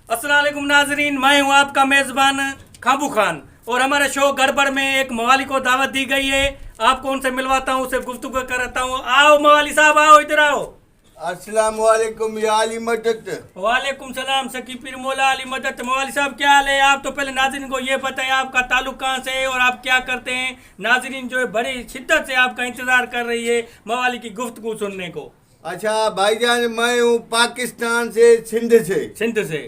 अस्सलाम वालेकुम नाजरीन, मैं हूं आपका मेज़बान खाबू खान और हमारे शो गड़बड़ में एक मवाली को दावत दी गई है। आपको उनसे मिलवाता हूं, उससे गुफ्तगू कराता हूं। आओ मवाली साहब, आओ इधर आओ। अस्सलाम वालेकुम या अली मदद। वालेकुम सलाम सकीफिर मौला अली मदद। मवाली साहब क्या हाल है? आप तो पहले नाजरीन को ये बताएं आपका ताल्लुक कहाँ से है और आप क्या करते हैं। नाजरीन जो है बड़ी शिद्दत से आपका इंतजार कर रही है मवाली की गुफ्तगू सुनने को। अच्छा भाईजान, मैं हूँ पाकिस्तान से, सिंध से। सिंध से?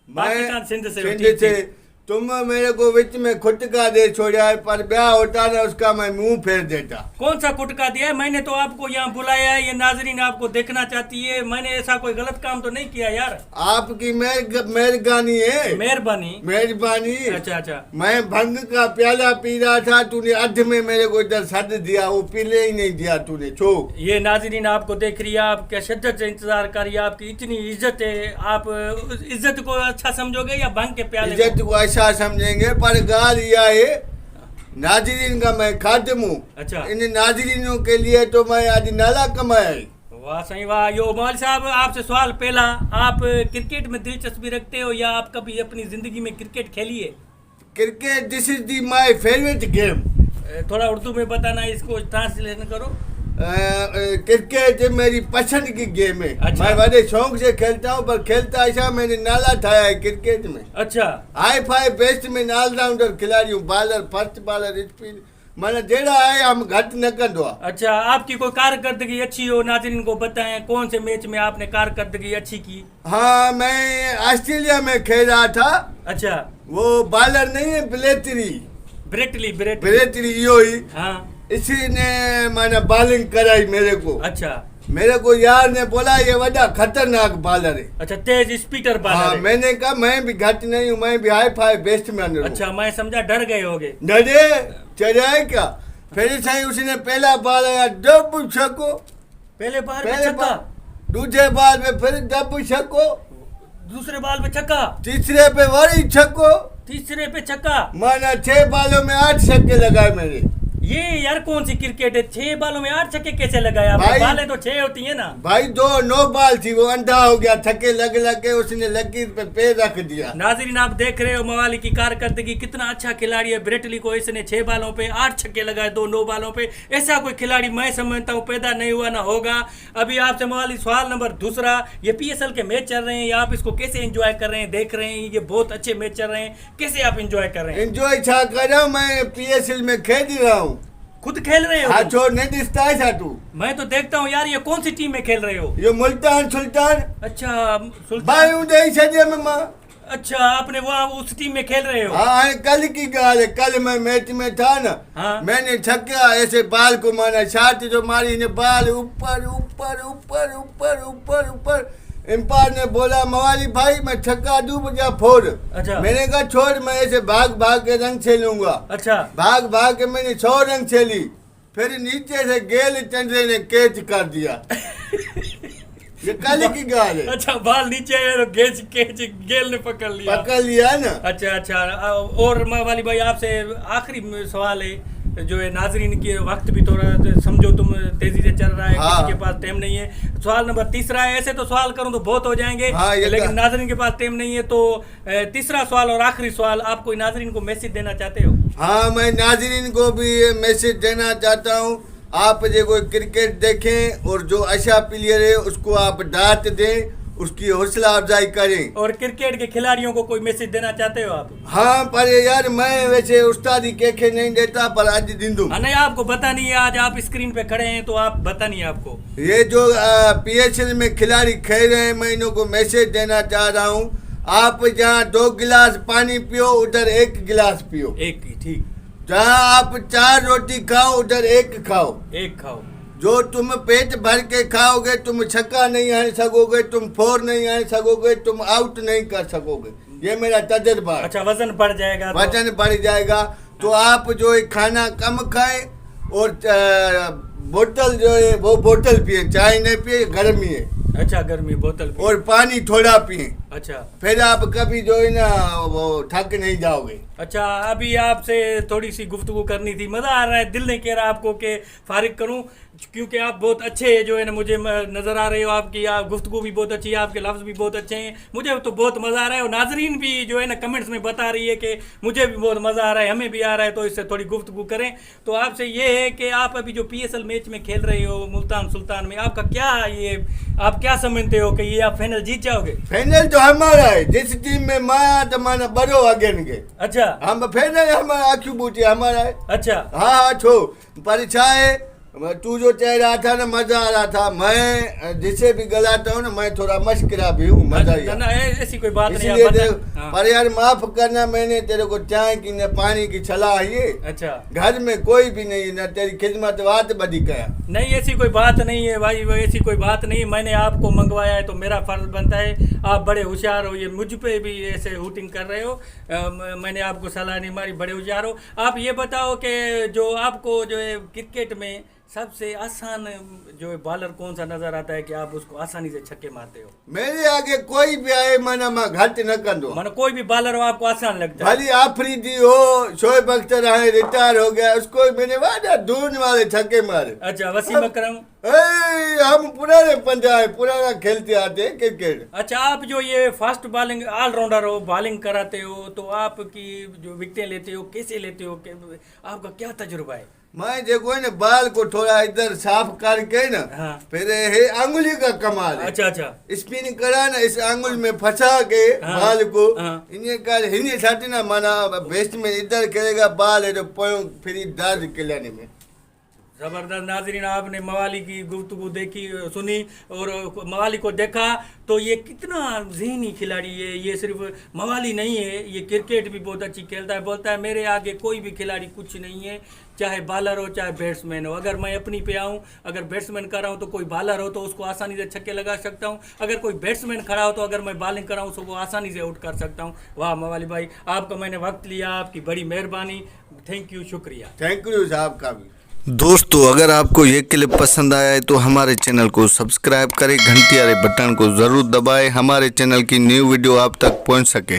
पाकिस्तान सिंध से? सिंध ठीक, से। ठीक। तुम मेरे को विच में खुटका दे छोड़ा है, पर ब्याह होता ना उसका मैं मुंह फेर देता। कौन सा कुटका दिया है? मैंने तो आपको यहाँ बुलाया है, ये नाजरीन आपको देखना चाहती है। मैंने ऐसा कोई गलत काम तो नहीं किया यार। आपकी मेहरबानी है। मेहरबानी? मेहरबानी। अच्छा अच्छा। मैं भंग का प्याला पी रहा था, तूने अध में मेरे को इधर सद दिया, वो पीले ही नहीं दिया तूने। छोक ये नाजरीन आपको देख रही है, आप क्या शिद्दत से इंतजार कर रही है। आपकी इतनी इज्जत है, आप उस इज्जत को अच्छा समझोगे या भंग के प्याले को? इज्जत को अच्छा समझेंगे, पर गाल यह है नाजरीन का मैं खादिम हूँ। अच्छा। इन नाजरीनों के लिए तो मैं आज नाला कमाया। वाह सही वाह। यो मौल साहब, आपसे सवाल पहला, आप क्रिकेट में दिलचस्पी रखते हो या आप कभी अपनी जिंदगी में क्रिकेट खेली है? Cricket this is the my favourite game. थोड़ा उर्दू में बताना, इसको ट्रांसलेशन करो। क्रिकेट मेरी पसंद की गेम है। अच्छा। मैं बड़े शौक से खेलता हूँ, पर खेलता ऐसा मैंने नाला ठाया है क्रिकेट में। अच्छा। हाई फाई बेस्ट में ऑलराउंडर खिलाड़ी हूँ, बॉलर, फर्स्ट बॉलर, स्पिन, मैंने जेड़ा है हम घट न कंदो। अच्छा, आपकी कोई कारकर्दगी अच्छी हो नाजरीन को बताएं, कौन से मैच में आपने कारकर्दगी अच्छी की? हाँ, मैं ऑस्ट्रेलिया में खेल रहा था। अच्छा। वो बॉलर नहीं है, ब्रेटली यो ही। हाँ। इसी ने मैंने बॉलिंग कराई मेरे को। अच्छा। मेरे को यार ने बोला ये बड़ा खतरनाक बॉलर है। अच्छा, तेज स्पीडर बॉलर हाँ, है। मैंने कहा मैं भी घट नहीं हूँ, मैं भी हाई फाई बेस्ट मैन हूँ। अच्छा, मैं समझा डर गए होगे। डरे चढ़ाए क्या? फिर सही उसने पहला बॉल आया डब छको, पहले बार में पहले छक्का, दूसरे बॉल में फिर डब छको, दूसरे बॉल पे छक्का, तीसरे पे वही छको, तीसरे पे छक्का। मैंने 6 बॉलों में 8 छक्के लगाए मेरे। ये यार कौन सी क्रिकेट है? 6 बॉलों में 8 छक्के कैसे लगाया? भाई- बालें तो 6 होती है ना भाई। 2 बॉल थी, वो अंधा हो गया, छक्के लग के उसने लकीर पे पैर रख दिया। नाजरीन आप देख रहे हो मवाली की कारकर्दगी, कितना अच्छा खिलाड़ी है। ब्रेटली को इसने 6 बॉलों पे 8 छक्के लगाए, 2 नो बॉलों पे। ऐसा कोई खिलाड़ी मैं समझता हूँ पैदा नहीं हुआ ना होगा। अभी आपसे मवाली सवाल नंबर दूसरा, ये PSL के मैच चल रहे हैं, आप इसको कैसे एंजॉय कर रहे हैं? देख रहे हैं ये बहुत अच्छे मैच चल रहे हैं, कैसे आप एंजॉय कर रहे हैं? एंजॉय छा कर रहा हूँ, मैं PSL में खेल ही रहा हूँ। खुद खेल रहे हो? हाँ, छोड़ नहीं दिखता है तू। मैं तो देखता हूँ यार, ये कौन सी टीम में खेल रहे हो? ये मुल्तान सुल्तान अच्छा, सुल्तान। भाई उदय सजे में माँ। अच्छा, आपने वहाँ उस टीम में खेल रहे हो? हाँ, कल की गाल है। कल मैं मैच में था ना। हाँ। मैंने छक्का ऐसे बाल को मारा, छाती जो मारी ने बाल ऊपर ऊपर ऊपर ऊपर ऊपर ऊपर। एम्पायर ने बोला मवाली भाई मैं छक्का दूं, बजा फोड़। अच्छा। मैंने कहा छोड़, मैं ऐसे भाग भाग के रंग खेलूंगा। अच्छा। भाग भाग के मैंने 100 रंग खेली, फिर नीचे से गेल चंद्रे ने कैच कर दिया। ये कल की गाल है। अच्छा, बाल नीचे आया तो गेल ने पकड़ लिया ना। अच्छा अच्छा। और मवाली भाई आपसे आखिरी सवाल है, जो है नाजरीन के वक्त भी थोड़ा समझो, तुम तेजी से चल रहा है। हाँ। किसी के पास टाइम नहीं है। सवाल नंबर तीसरा है, ऐसे तो सवाल करूं तो बहुत हो जाएंगे। हाँ, लेकिन नाजरीन के पास टाइम नहीं है, तो तीसरा सवाल और आखिरी सवाल, आप कोई नाजरीन को मैसेज देना चाहते हो? हाँ, मैं नाजरीन को भी ये मैसेज देना चाहता हूँ, आप जो कोई क्रिकेट देखें और जो अच्छा प्लेयर है उसको आप दात दें, उसकी हौसला अफजाई करें। और क्रिकेट के खिलाड़ियों को कोई मैसेज देना चाहते हो आप? हाँ, पर यार मैं वैसे उस्तादी के नहीं देता, पर आज दिन दूं। नहीं, आपको पता नहीं है, आज आप स्क्रीन पे खड़े हैं तो आप पता नहीं है आपको। ये जो PSL में खिलाड़ी खेल रहे हैं, मैं इनको मैसेज देना चाह रहा हूँ, आप जहाँ 2 गिलास पानी पियो उधर 1 गिलास पियो। एक ही, ठीक। जहाँ आप 4 रोटी खाओ उधर 1 खाओ। एक खाओ। जो तुम पेट भर के खाओगे, तुम छक्का नहीं आने सकोगे, तुम फोर नहीं आने सकोगे, तुम आउट नहीं कर सकोगे। ये मेरा तजर्बा है। अच्छा, वजन बढ़ जाएगा? वजन बढ़ जाएगा तो आप जो है खाना कम खाएं और बोतल जो है वो बोतल पिए, चाय नहीं पिए, गर्मी है। अच्छा, गर्मी बोतल पिए। और पानी थोड़ा पिए। अच्छा फिर आप कभी जो है ना वो थक नहीं जाओगे। अच्छा, अभी आपसे थोड़ी सी गुफ्तगू करनी थी, मज़ा आ रहा है, दिल नहीं कह रहा आपको कि फारिग करूं, क्योंकि आप बहुत अच्छे जो है ना मुझे नज़र आ रहे हो, आपकी आप गुफ्तगू भी बहुत अच्छी है, आपके लफ्ज़ भी बहुत अच्छे हैं, मुझे तो बहुत मज़ा आ रहा है और नाजरीन भी जो है ना कमेंट्स में बता रही है कि मुझे भी बहुत मज़ा आ रहा है, हमें भी आ रहा है, तो इससे थोड़ी गुफ्तगू करें। तो आपसे ये है कि आप अभी जो PSL मैच में खेल रहे हो मुल्तान सुल्तान में, आपका क्या ये आप क्या समझते हो कि ये आप फाइनल जीत जाओगे? फाइनल तो हमारा है, जिस टीम में मां तो माना बड़ो अगेन के। अच्छा, हम फाइनल हमारा आखिर बूटी हमारा है। अच्छा हाँ छो पर छा है, तू जो कह रहा था ना मजा आ रहा था, मैं जिसे भी गलाता हूँ ना मैं थोड़ा मशकरा भी हूँ, मजा ही ना, ऐसी कोई बात नहीं, इसलिए आप हाँ। पर यार माफ करना, मैंने तेरे को चाय की न पानी की सलाह है। अच्छा, घर में कोई भी नहीं, ना तेरी खिदमत बात बदी कया। नहीं ऐसी कोई बात नहीं है भाई, वो ऐसी कोई बात नहीं, मैंने आपको मंगवाया है तो मेरा फर्ज बनता है, आप बड़े होशियार हो, ये मुझ पे भी ऐसे हुटिंग कर रहे हो, मैंने आपको सलाह नहीं मारी, बड़े होशियार हो। आप ये बताओ कि जो आपको जो है क्रिकेट में सबसे आसान जो है बॉलर कौन सा नजर आता है कि आप उसको आसानी से छक्के मारते हो? मेरे आगे कोई भी आए माना मैं घट न कंदो, माना कोई भी बॉलर हो आपको आसान लगता है? भली आफरीदी हो, शोएब अख्तर है रिटायर हो गया, उसको मैंने वादा धून वाले छक्के मारे। अच्छा, वसीम अकरम? हम पुराने पंजाब पुराना खेलते आते हैं क्रिकेट। अच्छा, आप जो ये फास्ट बॉलिंग ऑलराउंडर हो, बॉलिंग कराते हो, तो आपकी जो विकेटें लेते हो कैसे लेते हो, आपका क्या तजुर्बा है? मैं देखो है ना बाल को थोड़ा इधर साफ करके ना, हाँ। फिर है अंगुली का कमाल है। अच्छा अच्छा, स्पिन करा ना, इस अंगुल में फंसा के हाँ। बाल को हाँ। इन्हें कर हिने साथ ना माना बेस्ट में इधर करेगा बाल है तो पोयों फिर दर्द खिलाने में। ज़बरदस्त। नाजरीन, आपने मवाली की गुफ्तगू देखी, सुनी और मवाली को देखा, तो ये कितना ज़हनी खिलाड़ी है, ये सिर्फ मवाली नहीं है, ये क्रिकेट भी बहुत अच्छी खेलता है, बोलता है मेरे आगे कोई भी खिलाड़ी कुछ नहीं है, चाहे बॉलर हो चाहे बैट्समैन हो, अगर मैं अपनी पे आऊँ, अगर बैट्समैन कर रहा हूँ तो कोई बॉलर हो तो उसको आसानी से छक्के लगा सकता हूँ, अगर कोई बैट्समैन खड़ा हो तो अगर मैं बॉलिंग कर रहा हूँ तो वो आसानी से आउट कर सकता हूँ। वाह मवाली भाई, आपका मैंने वक्त लिया, आपकी बड़ी मेहरबानी, थैंक यू, शुक्रिया। थैंक यू साहब का भी। दोस्तों अगर आपको ये क्लिप पसंद आया है तो हमारे चैनल को सब्सक्राइब करें, घंटी वाले बटन को ज़रूर दबाएं, हमारे चैनल की न्यू वीडियो आप तक पहुंच सके।